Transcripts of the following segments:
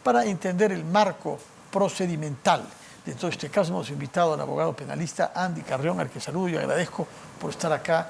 para entender el marco procedimental de todo este caso. Hemos invitado al abogado penalista Andy Carrión, al que saludo y agradezco por estar acá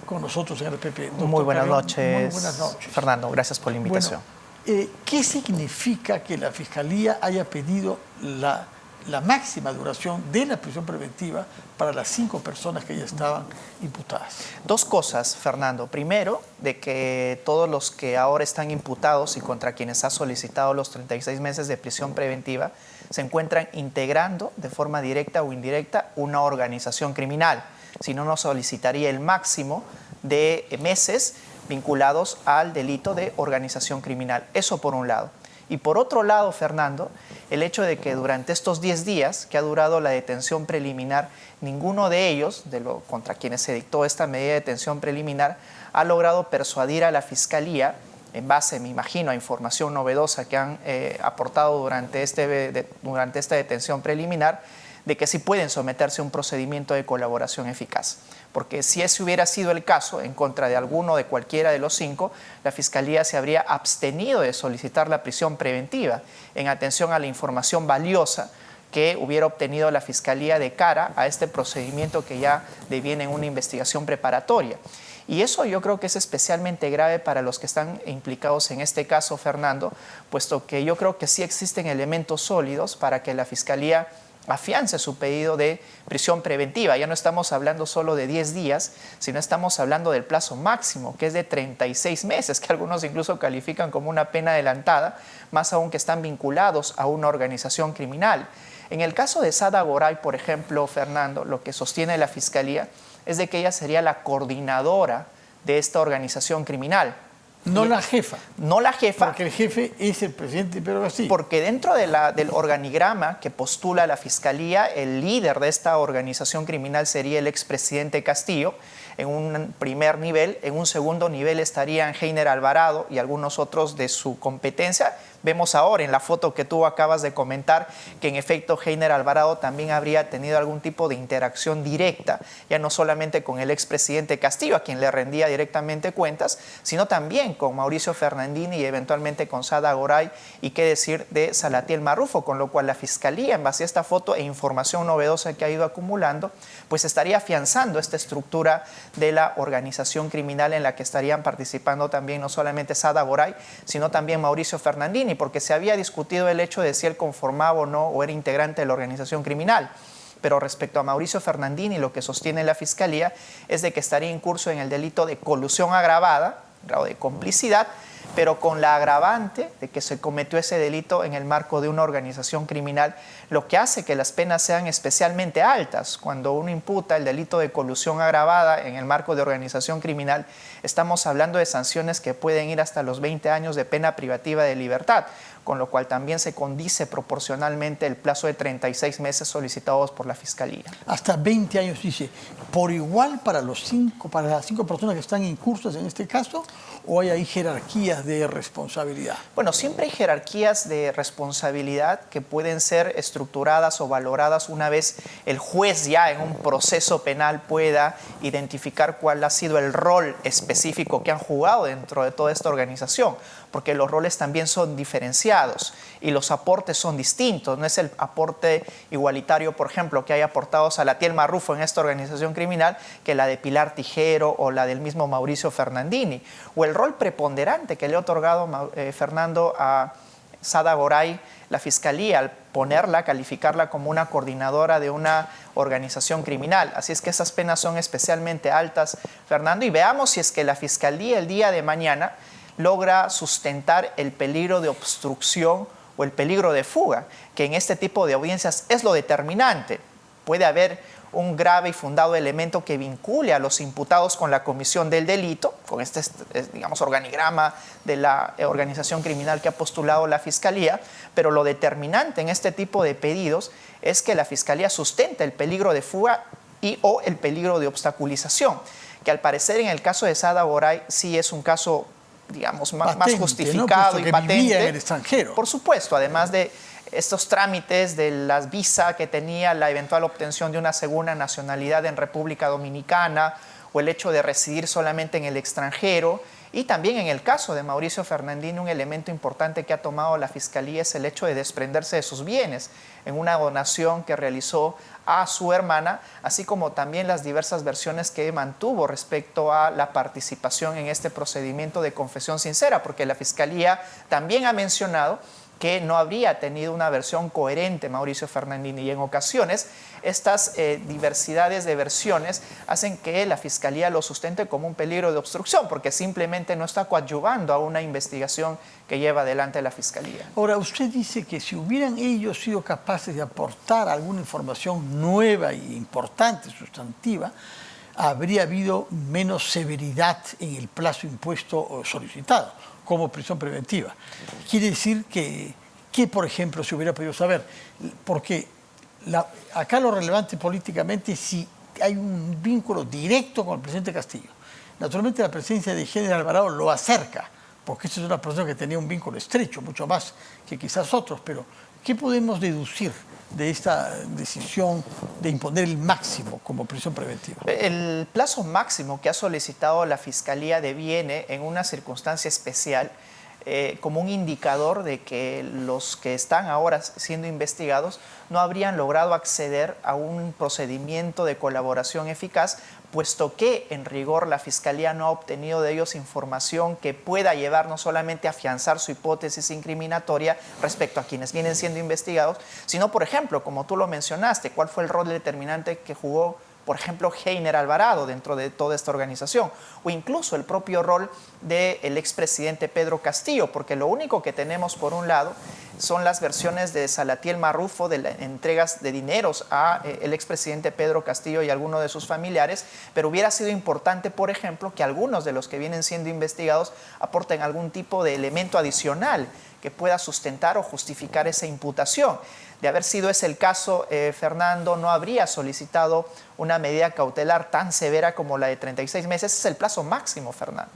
con nosotros en RPP. Muy buenas Carrión, noches, muy buenas noches. Fernando, gracias por la invitación. Bueno, ¿qué significa que la Fiscalía haya pedido la máxima duración de la prisión preventiva para las 5 personas que ya estaban imputadas? Dos cosas, Fernando. Primero, de que todos los que ahora están imputados y contra quienes ha solicitado los 36 meses de prisión preventiva se encuentran integrando de forma directa o indirecta una organización criminal. Si no, nos solicitaría el máximo de meses vinculados al delito de organización criminal. Eso por un lado. Y por otro lado, Fernando, el hecho de que durante estos 10 días que ha durado la detención preliminar, ninguno de ellos, contra quienes se dictó esta medida de detención preliminar, ha logrado persuadir a la Fiscalía, en base, me imagino, a información novedosa que han aportado durante esta detención preliminar, de que sí pueden someterse a un procedimiento de colaboración eficaz. Porque si ese hubiera sido el caso, en contra de alguno de cualquiera de los 5, la Fiscalía se habría abstenido de solicitar la prisión preventiva en atención a la información valiosa que hubiera obtenido la Fiscalía de cara a este procedimiento que ya deviene en una investigación preparatoria. Y eso yo creo que es especialmente grave para los que están implicados en este caso, Fernando, puesto que yo creo que sí existen elementos sólidos para que la Fiscalía afiance su pedido de prisión preventiva. Ya no estamos hablando solo de 10 días, sino estamos hablando del plazo máximo, que es de 36 meses, que algunos incluso califican como una pena adelantada, más aún que están vinculados a una organización criminal. En el caso de Sada Goray, por ejemplo, Fernando, lo que sostiene la Fiscalía es de que ella sería la coordinadora de esta organización criminal. No la jefa. No la jefa. Porque el jefe es el presidente Pedro Castillo. Porque dentro del organigrama que postula la Fiscalía, el líder de esta organización criminal sería el expresidente Castillo, en un primer nivel. En un segundo nivel estarían Heiner Alvarado y algunos otros de su competencia. Vemos ahora en la foto que tú acabas de comentar que en efecto Heiner Alvarado también habría tenido algún tipo de interacción directa, ya no solamente con el expresidente Castillo, a quien le rendía directamente cuentas, sino también con Mauricio Fernandini y eventualmente con Sada Goray, y qué decir de Salatiel Marrufo, con lo cual la Fiscalía, en base a esta foto e información novedosa que ha ido acumulando, pues estaría afianzando esta estructura de la organización criminal en la que estarían participando también no solamente Sada Goray, sino también Mauricio Fernandini, porque se había discutido el hecho de si él conformaba o no o era integrante de la organización criminal. Pero respecto a Mauricio Fernandini, lo que sostiene la Fiscalía es de que estaría incurso en el delito de colusión agravada, grado de complicidad, pero con la agravante de que se cometió ese delito en el marco de una organización criminal, lo que hace que las penas sean especialmente altas. Cuando uno imputa el delito de colusión agravada en el marco de organización criminal, estamos hablando de sanciones que pueden ir hasta los 20 años de pena privativa de libertad, con lo cual también se condice proporcionalmente el plazo de 36 meses solicitados por la Fiscalía. Hasta 20 años, dice. ¿Por igual para las 5 personas que están incursas en este caso? ¿O hay ahí jerarquías de responsabilidad? Bueno, siempre hay jerarquías de responsabilidad que pueden ser estructuradas o valoradas una vez el juez ya en un proceso penal pueda identificar cuál ha sido el rol específico que han jugado dentro de toda esta organización, porque los roles también son diferenciados y los aportes son distintos. No es el aporte igualitario, por ejemplo, que haya aportado Salatiel Marrufo en esta organización criminal que la de Pilar Tijero o la del mismo Mauricio Fernandini, o el rol preponderante que le ha otorgado Fernando a Sada Goray, la Fiscalía, al ponerla, calificarla como una coordinadora de una organización criminal. Así es que esas penas son especialmente altas, Fernando, y veamos si es que la Fiscalía el día de mañana logra sustentar el peligro de obstrucción o el peligro de fuga, que en este tipo de audiencias es lo determinante. Puede haber un grave y fundado elemento que vincule a los imputados con la comisión del delito, con este, digamos, organigrama de la organización criminal que ha postulado la Fiscalía, pero lo determinante en este tipo de pedidos es que la Fiscalía sustenta el peligro de fuga y o el peligro de obstaculización, que al parecer en el caso de Sada Goray sí es un caso, digamos, más justificado, ¿no? Y patente. Vivía en el extranjero. Por supuesto, además de estos trámites de las visas que tenía, la eventual obtención de una segunda nacionalidad en República Dominicana o el hecho de residir solamente en el extranjero Y también en el caso de Mauricio Fernandini, un elemento importante que ha tomado la Fiscalía es el hecho de desprenderse de sus bienes en una donación que realizó a su hermana, así como también las diversas versiones que mantuvo respecto a la participación en este procedimiento de confesión sincera, porque la Fiscalía también ha mencionado que no habría tenido una versión coherente Mauricio Fernandini, y en ocasiones estas diversidades de versiones hacen que la Fiscalía lo sustente como un peligro de obstrucción, porque simplemente no está coadyuvando a una investigación que lleva adelante la Fiscalía. Ahora, usted dice que si hubieran ellos sido capaces de aportar alguna información nueva e importante, sustantiva, habría habido menos severidad en el plazo impuesto o solicitado como prisión preventiva. Quiere decir que, por ejemplo, se hubiera podido saber, porque acá lo relevante políticamente es si hay un vínculo directo con el presidente Castillo. Naturalmente la presencia de Heiner Alvarado lo acerca, porque esta es una persona que tenía un vínculo estrecho, mucho más que quizás otros, pero ¿qué podemos deducir de esta decisión de imponer el máximo como prisión preventiva? El plazo máximo que ha solicitado la Fiscalía deviene en una circunstancia especial como un indicador de que los que están ahora siendo investigados no habrían logrado acceder a un procedimiento de colaboración eficaz, puesto que en rigor la Fiscalía no ha obtenido de ellos información que pueda llevar no solamente a afianzar su hipótesis incriminatoria respecto a quienes vienen siendo investigados, sino, por ejemplo, como tú lo mencionaste, cuál fue el rol determinante que jugó, por ejemplo, Heiner Alvarado dentro de toda esta organización, o incluso el propio rol del expresidente Pedro Castillo, porque lo único que tenemos por un lado son las versiones de Salatiel Marrufo de las entregas de dineros a el expresidente Pedro Castillo y algunos de sus familiares, pero hubiera sido importante, por ejemplo, que algunos de los que vienen siendo investigados aporten algún tipo de elemento adicional que pueda sustentar o justificar esa imputación. De haber sido ese el caso, Fernando no habría solicitado una medida cautelar tan severa como la de 36 meses. Ese es el plazo máximo, Fernando.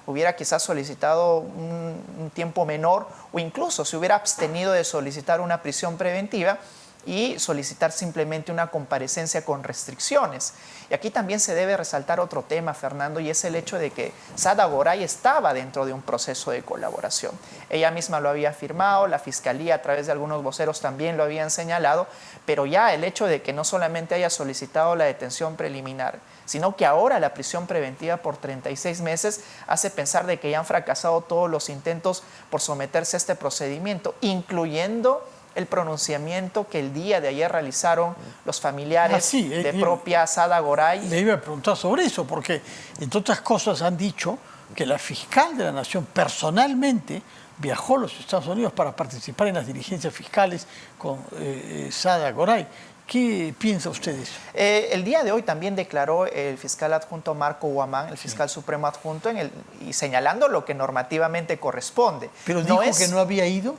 Hubiera quizás solicitado un tiempo menor, o incluso se hubiera abstenido de solicitar una prisión preventiva y solicitar simplemente una comparecencia con restricciones. Y aquí también se debe resaltar otro tema, Fernando, y es el hecho de que Sada Goray estaba dentro de un proceso de colaboración. Ella misma lo había afirmado, la Fiscalía a través de algunos voceros también lo habían señalado, pero ya el hecho de que no solamente haya solicitado la detención preliminar, sino que ahora la prisión preventiva por 36 meses hace pensar de que ya han fracasado todos los intentos por someterse a este procedimiento, incluyendo el pronunciamiento que el día de ayer realizaron los familiares de propia Sada Goray. Le iba a preguntar sobre eso, porque entre otras cosas han dicho que la fiscal de la Nación personalmente viajó a los Estados Unidos para participar en las diligencias fiscales con Sada Goray. ¿Qué piensa usted de eso? El día de hoy también declaró el fiscal adjunto Marco Huamán, el fiscal supremo adjunto, y señalando lo que normativamente corresponde. ¿Pero dijo que no había ido?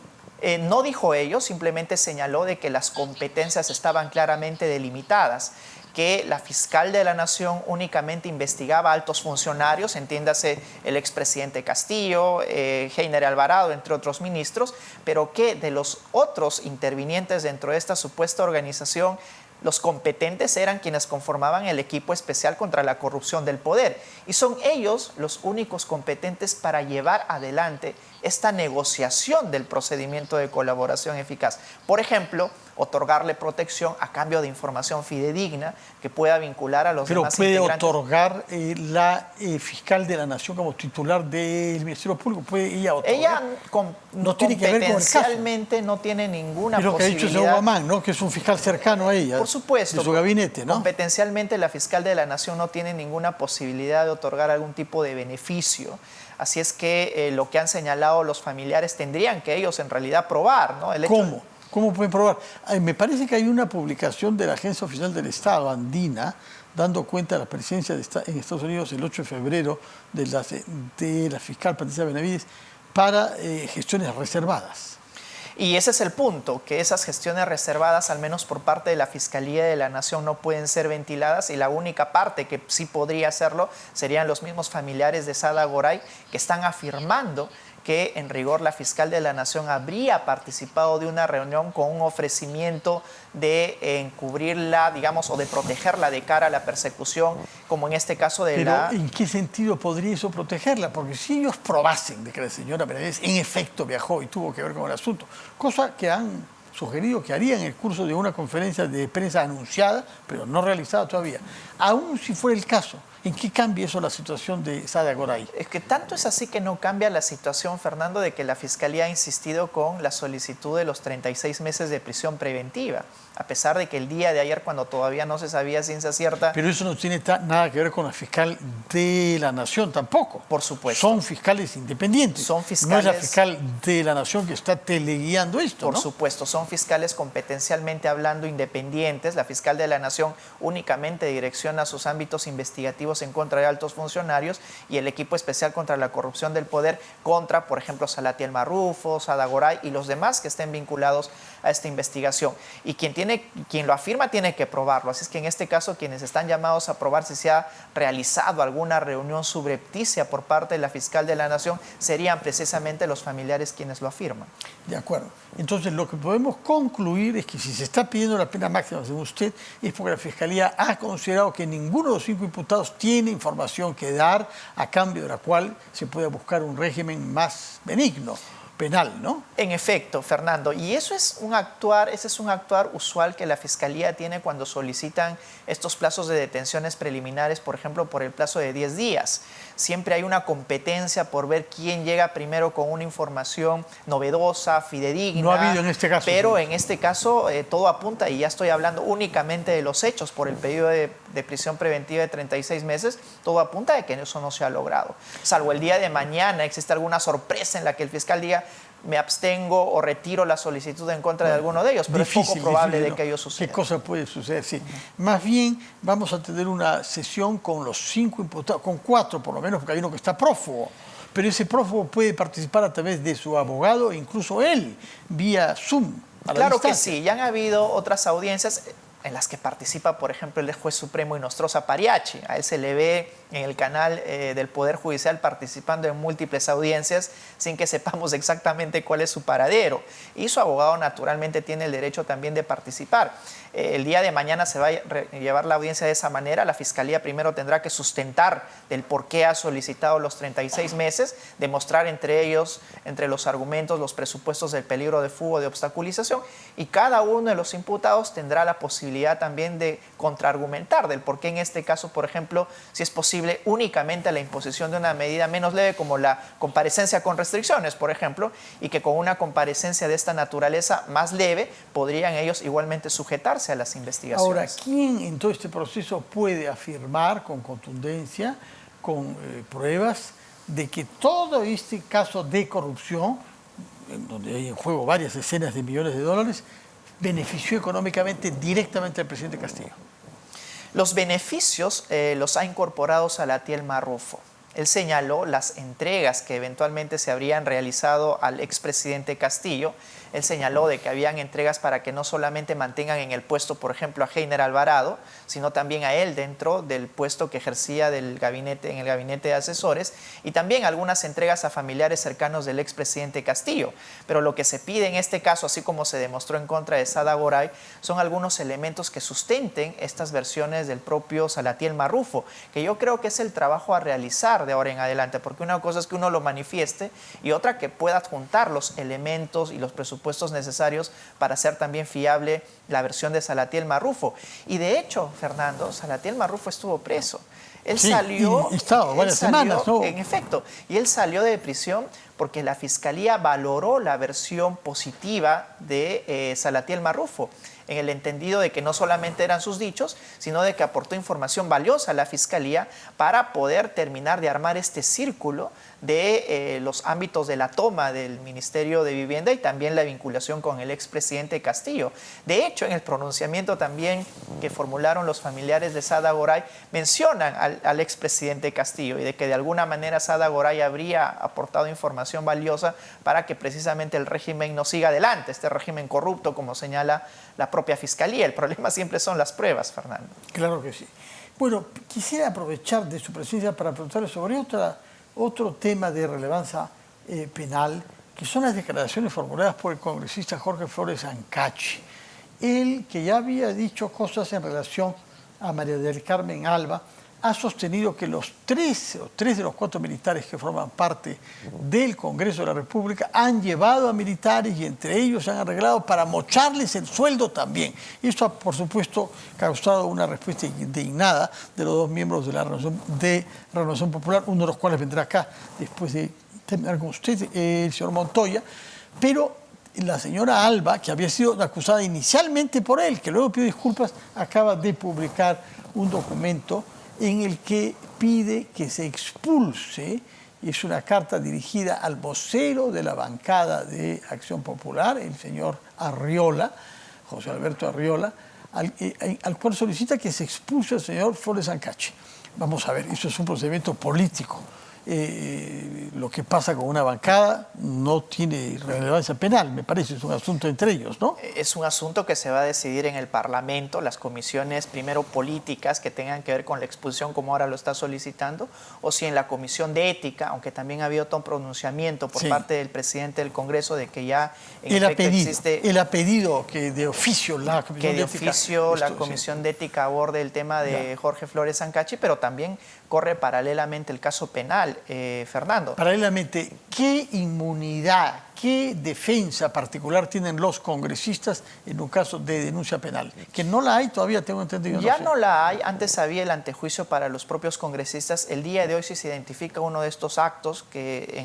No dijo ello, simplemente señaló de que las competencias estaban claramente delimitadas, que la fiscal de la Nación únicamente investigaba a altos funcionarios, entiéndase el expresidente Castillo, Heiner Alvarado, entre otros ministros, pero que de los otros intervinientes dentro de esta supuesta organización, los competentes eran quienes conformaban el equipo especial contra la corrupción del poder. Y son ellos los únicos competentes para llevar adelante esta negociación del procedimiento de colaboración eficaz. Por ejemplo, otorgarle protección a cambio de información fidedigna que pueda vincular a los demás integrantes. ¿Pero puede otorgar la fiscal de la Nación como titular del Ministerio Público? ¿Puede ella otorgar? Ella no tiene que ver con el caso. Competencialmente no tiene ninguna posibilidad. Lo que ha dicho el señor Guamán, ¿no? Que es un fiscal cercano a ella. Por supuesto. De su gabinete, ¿no? Competencialmente la fiscal de la Nación no tiene ninguna posibilidad de otorgar algún tipo de beneficio. Así es que lo que han señalado los familiares tendrían que ellos en realidad probar, ¿no? ¿Cómo? ¿Cómo pueden probar? Me parece que hay una publicación de la Agencia Oficial del Estado, Andina, dando cuenta de la presencia en Estados Unidos el 8 de febrero de la fiscal Patricia Benavides para gestiones reservadas. Y ese es el punto, que esas gestiones reservadas, al menos por parte de la Fiscalía de la Nación, no pueden ser ventiladas, y la única parte que sí podría hacerlo serían los mismos familiares de Sada Goray, que están afirmando que en rigor la fiscal de la Nación habría participado de una reunión con un ofrecimiento de encubrirla, digamos, o de protegerla de cara a la persecución, como en este caso de Pero ¿en qué sentido podría eso protegerla? Porque si ellos probasen de que la señora Benavides en efecto viajó y tuvo que ver con el asunto, cosa que han sugerido que haría en el curso de una conferencia de prensa anunciada, pero no realizada todavía, aún si fuera el caso, ¿en qué cambia eso la situación de Saada Goray? Es que tanto es así que no cambia la situación, Fernando, de que la Fiscalía ha insistido con la solicitud de los 36 meses de prisión preventiva, a pesar de que el día de ayer, cuando todavía no se sabía ciencia cierta... Pero eso no tiene nada que ver con la fiscal de la Nación tampoco. Por supuesto. Son fiscales independientes. Son fiscales... No es la fiscal de la Nación que está teleguiando esto, Por ¿no? supuesto, son fiscales competencialmente hablando independientes. La fiscal de la Nación únicamente direcciona sus ámbitos investigativos en contra de altos funcionarios y el equipo especial contra la corrupción del poder contra, por ejemplo, Salatiel Marrufo, Saada Goray y los demás que estén vinculados a esta investigación. Y quien lo afirma tiene que probarlo. Así es que en este caso quienes están llamados a probar si se ha realizado alguna reunión subrepticia por parte de la fiscal de la Nación serían precisamente los familiares quienes lo afirman. De acuerdo. Entonces lo que podemos concluir es que si se está pidiendo la pena máxima, según usted, es porque la Fiscalía ha considerado que ninguno de los 5 imputados tiene información que dar a cambio de la cual se puede buscar un régimen más benigno, penal, ¿no? En efecto, Fernando, y ese es un actuar usual que la Fiscalía tiene cuando solicitan estos plazos de detenciones preliminares, por ejemplo, por el plazo de 10 días. Siempre hay una competencia por ver quién llega primero con una información novedosa, fidedigna. No ha habido en este caso. Pero sí. en este caso todo apunta, y ya estoy hablando únicamente de los hechos por el pedido de prisión preventiva de 36 meses, todo apunta de que eso no se ha logrado. Salvo el día de mañana existe alguna sorpresa en la que el fiscal diga me abstengo o retiro la solicitud en contra de alguno de ellos, pero es poco probable de que ello suceda. ¿Qué cosa puede suceder? Sí. Más bien vamos a tener una sesión con los 5 imputados, con 4 por lo menos, porque hay uno que está prófugo. Pero ese prófugo puede participar a través de su abogado, e incluso él, vía Zoom. Claro que sí, ya han habido otras audiencias en las que participa, por ejemplo, el juez supremo Inostroza Pariachi. A él se le ve en el canal del Poder Judicial participando en múltiples audiencias sin que sepamos exactamente cuál es su paradero. Y su abogado naturalmente tiene el derecho también de participar. El día de mañana se va a llevar la audiencia de esa manera. La Fiscalía primero tendrá que sustentar del por qué ha solicitado los 36 meses, demostrar entre los argumentos, los presupuestos del peligro de fuga, de obstaculización, y cada uno de los imputados tendrá la posibilidad también de contraargumentar del por qué en este caso, por ejemplo, si es posible únicamente la imposición de una medida menos leve como la comparecencia con restricciones, por ejemplo, y que con una comparecencia de esta naturaleza más leve podrían ellos igualmente sujetarse a las investigaciones. Ahora, ¿quién en todo este proceso puede afirmar con contundencia, con pruebas, de que todo este caso de corrupción, en donde hay en juego varias decenas de millones de dólares, benefició económicamente directamente al presidente Castillo? Los beneficios los ha incorporado Salatiel Marrufo. Él señaló las entregas que eventualmente se habrían realizado al expresidente Castillo. Él señaló de que habían entregas para que no solamente mantengan en el puesto, por ejemplo, a Heiner Alvarado, sino también a él dentro del puesto que ejercía en el gabinete de asesores, y también algunas entregas a familiares cercanos del expresidente Castillo. Pero lo que se pide en este caso, así como se demostró en contra de Saada Goray, son algunos elementos que sustenten estas versiones del propio Salatiel Marrufo, que yo creo que es el trabajo a realizar de ahora en adelante, porque una cosa es que uno lo manifieste y otra que pueda adjuntar los elementos y los presupuestos necesarios para hacer también fiable la versión de Salatiel Marrufo. Y de hecho, Fernando, Salatiel Marrufo estuvo preso. Él salió varias semanas, ¿no? En efecto, y él salió de prisión porque la Fiscalía valoró la versión positiva de Salatiel Marrufo, en el entendido de que no solamente eran sus dichos, sino de que aportó información valiosa a la Fiscalía para poder terminar de armar este círculo de los ámbitos de la toma del Ministerio de Vivienda y también la vinculación con el expresidente Castillo. De hecho, en el pronunciamiento también que formularon los familiares de Saada Goray, mencionan al expresidente Castillo y de que de alguna manera Saada Goray habría aportado información valiosa para que precisamente el régimen no siga adelante, este régimen corrupto, como señala la propia Fiscalía. El problema siempre son las pruebas, Fernando. Claro que sí. Bueno, quisiera aprovechar de su presencia para preguntarle sobre otro tema de relevancia penal, que son las declaraciones formuladas por el congresista Jorge Flores Ancachi. Él, que ya había dicho cosas en relación a María del Carmen Alba, ha sostenido que los tres de los 4 militares que forman parte del Congreso de la República han llevado a militares y entre ellos se han arreglado para mocharles el sueldo también. Y esto ha, por supuesto, causado una respuesta indignada de los 2 miembros de la Renovación Popular, uno de los cuales vendrá acá después de terminar con usted, el señor Montoya, pero la señora Alba, que había sido acusada inicialmente por él, que luego pidió disculpas, acaba de publicar un documento en el que pide que se expulse, y es una carta dirigida al vocero de la bancada de Acción Popular, el señor Arriola, José Alberto Arriola, al cual solicita que se expulse al señor Flores Ancachi. Vamos a ver, eso es un procedimiento político. Lo que pasa con una bancada no tiene relevancia penal, me parece, es un asunto entre ellos, ¿no? Es un asunto que se va a decidir en el Parlamento, las comisiones primero políticas que tengan que ver con la expulsión, como ahora lo está solicitando, o si en la Comisión de Ética, aunque también ha habido todo un pronunciamiento por parte del presidente del Congreso de que ya en efecto existe... Él ha pedido que de oficio la Comisión de Ética... la Comisión de Ética aborde el tema de Jorge Flores Ancachi, pero también corre paralelamente el caso penal, Fernando. Paralelamente, ¿qué inmunidad, qué defensa particular tienen los congresistas en un caso de denuncia penal? Que no la hay todavía, tengo entendido. Ya no la hay. Antes había el antejuicio para los propios congresistas. El día de hoy, si se identifica uno de estos actos que se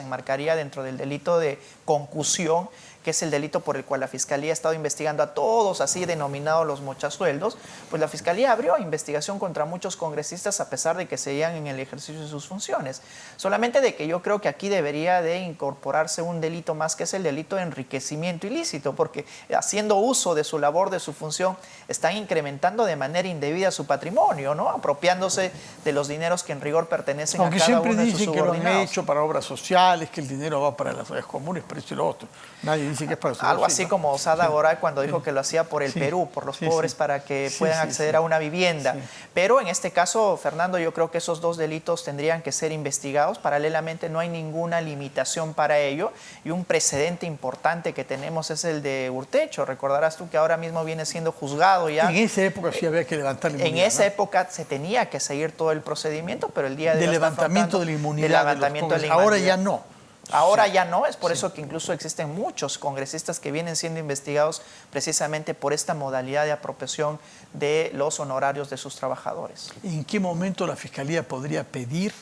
enmarcaría dentro del delito de concusión, que es el delito por el cual la Fiscalía ha estado investigando a todos, así denominados los mochasueldos, pues la Fiscalía abrió investigación contra muchos congresistas a pesar de que seguían en el ejercicio de sus funciones. Solamente de que yo creo que aquí debería de incorporarse un delito más, que es el delito de enriquecimiento ilícito, porque haciendo uso de su labor, de su función, están incrementando de manera indebida su patrimonio, ¿no? Apropiándose de los dineros que en rigor pertenecen a cada uno de sus subordinados. Aunque siempre dicen que lo han hecho para obras sociales, que el dinero va para las áreas comunes, pero esto y lo otro. Nadie dice que es para algo así, ¿no? Como Sada Goray cuando dijo que lo hacía por el Perú, por los pobres, para que puedan acceder a una vivienda. Pero en este caso, Fernando, yo creo que esos 2 delitos tendrían que ser investigados. Paralelamente no hay ninguna limitación para ello. Y un precedente importante que tenemos es el de Urtecho. Recordarás tú que ahora mismo viene siendo juzgado ya. En esa época sí había que levantar la inmunidad. En esa época se tenía que seguir todo el procedimiento, pero el día de hoy levantamiento de la inmunidad. Ahora ya no. Ahora ya no, es por eso que incluso existen muchos congresistas que vienen siendo investigados precisamente por esta modalidad de apropiación de los honorarios de sus trabajadores. ¿En qué momento la Fiscalía podría pedir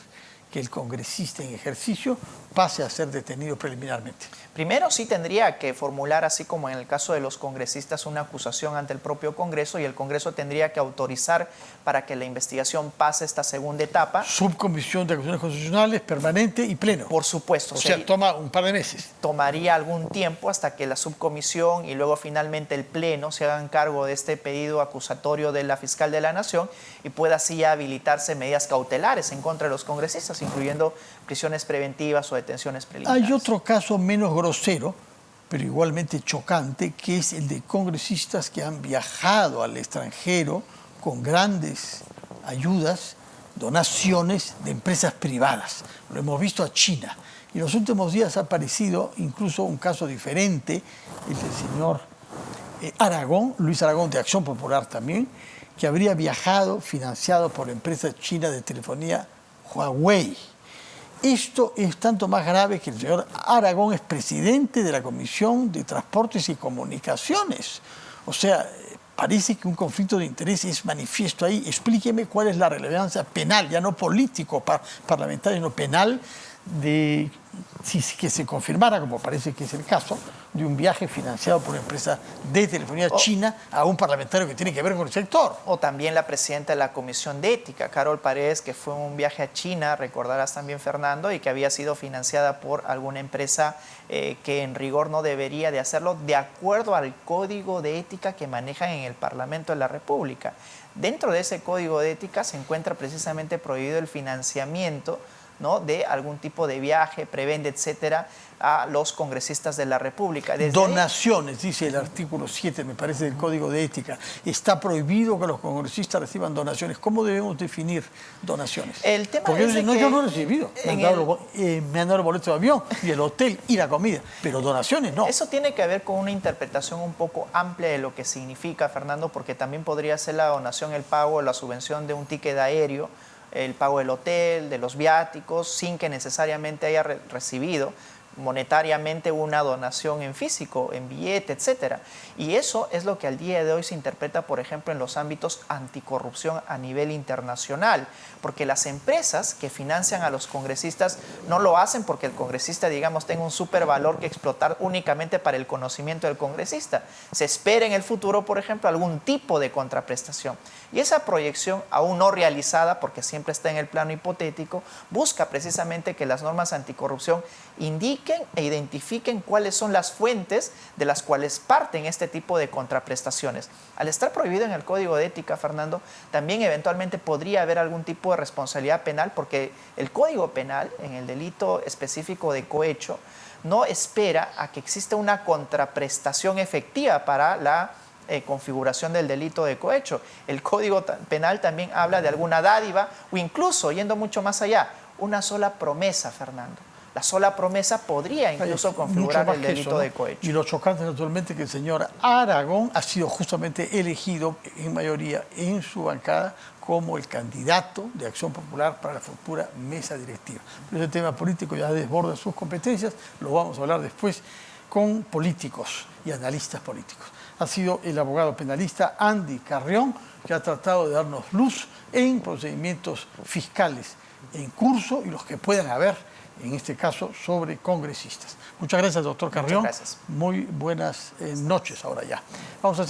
que el congresista en ejercicio pase a ser detenido preliminarmente? Primero sí tendría que formular, así como en el caso de los congresistas, una acusación ante el propio Congreso, y el Congreso tendría que autorizar para que la investigación pase esta segunda etapa. Subcomisión de Acusaciones Constitucionales, permanente y pleno. Por supuesto. O sea, toma un par de meses. Tomaría algún tiempo hasta que la subcomisión y luego finalmente el pleno se hagan cargo de este pedido acusatorio de la fiscal de la Nación y pueda así habilitarse medidas cautelares en contra de los congresistas, incluyendo prisiones preventivas o detenciones preliminares. Hay otro caso menos grosero, pero igualmente chocante, que es el de congresistas que han viajado al extranjero con grandes ayudas, donaciones de empresas privadas. Lo hemos visto a China. Y en los últimos días ha aparecido incluso un caso diferente, el del señor Aragón, Luis Aragón, de Acción Popular también, que habría viajado financiado por la empresa china de telefonía Huawei. Esto es tanto más grave que el señor Aragón es presidente de la Comisión de Transportes y Comunicaciones. O sea, parece que un conflicto de interés es manifiesto ahí. Explíqueme cuál es la relevancia penal, ya no político, parlamentario, sino penal, de que se confirmara, como parece que es el caso, de un viaje financiado por una empresa de telefonía china a un parlamentario que tiene que ver con el sector. O también la presidenta de la Comisión de Ética, Carol Paredes, que fue un viaje a China, recordarás también, Fernando, y que había sido financiada por alguna empresa que en rigor no debería de hacerlo de acuerdo al código de ética que manejan en el Parlamento de la República. Dentro de ese código de ética se encuentra precisamente prohibido el financiamiento ¿no?, de algún tipo de viaje, prebende, etcétera, a los congresistas de la República. Donaciones, dice el artículo 7, me parece, del Código de Ética. Está prohibido que los congresistas reciban donaciones. ¿Cómo debemos definir donaciones? El tema Porque es no, que yo no he recibido. Me han dado el boleto de avión y el hotel y la comida, pero donaciones no. Eso tiene que ver con una interpretación un poco amplia de lo que significa, Fernando, porque también podría ser la donación, el pago, la subvención de un ticket aéreo, el pago del hotel, de los viáticos, sin que necesariamente haya recibido monetariamente una donación en físico, en billete, etcétera. Y eso es lo que al día de hoy se interpreta, por ejemplo, en los ámbitos anticorrupción a nivel internacional, porque las empresas que financian a los congresistas no lo hacen porque el congresista, digamos, tenga un supervalor que explotar únicamente para el conocimiento del congresista. Se espera en el futuro, por ejemplo, algún tipo de contraprestación. Y esa proyección, aún no realizada, porque siempre está en el plano hipotético, busca precisamente que las normas anticorrupción indiquen e identifiquen cuáles son las fuentes de las cuales parten este tipo de contraprestaciones. Al estar prohibido en el Código de Ética, Fernando, también eventualmente podría haber algún tipo de responsabilidad penal, porque el Código Penal, en el delito específico de cohecho, no espera a que exista una contraprestación efectiva para la configuración del delito de cohecho. El Código Penal también habla de alguna dádiva o incluso, yendo mucho más allá, una sola promesa, Fernando. La sola promesa podría incluso configurar el delito de cohecho. Y lo chocante, naturalmente, que el señor Aragón ha sido justamente elegido en mayoría en su bancada como el candidato de Acción Popular para la futura mesa directiva. Pero ese tema político ya desborda sus competencias, lo vamos a hablar después con políticos y analistas políticos. Ha sido el abogado penalista Andy Carrión, que ha tratado de darnos luz en procedimientos fiscales en curso y los que puedan haber, en este caso, sobre congresistas. Muchas gracias, doctor Carrión. Muchas gracias. Muy buenas noches ahora ya. Vamos a hacer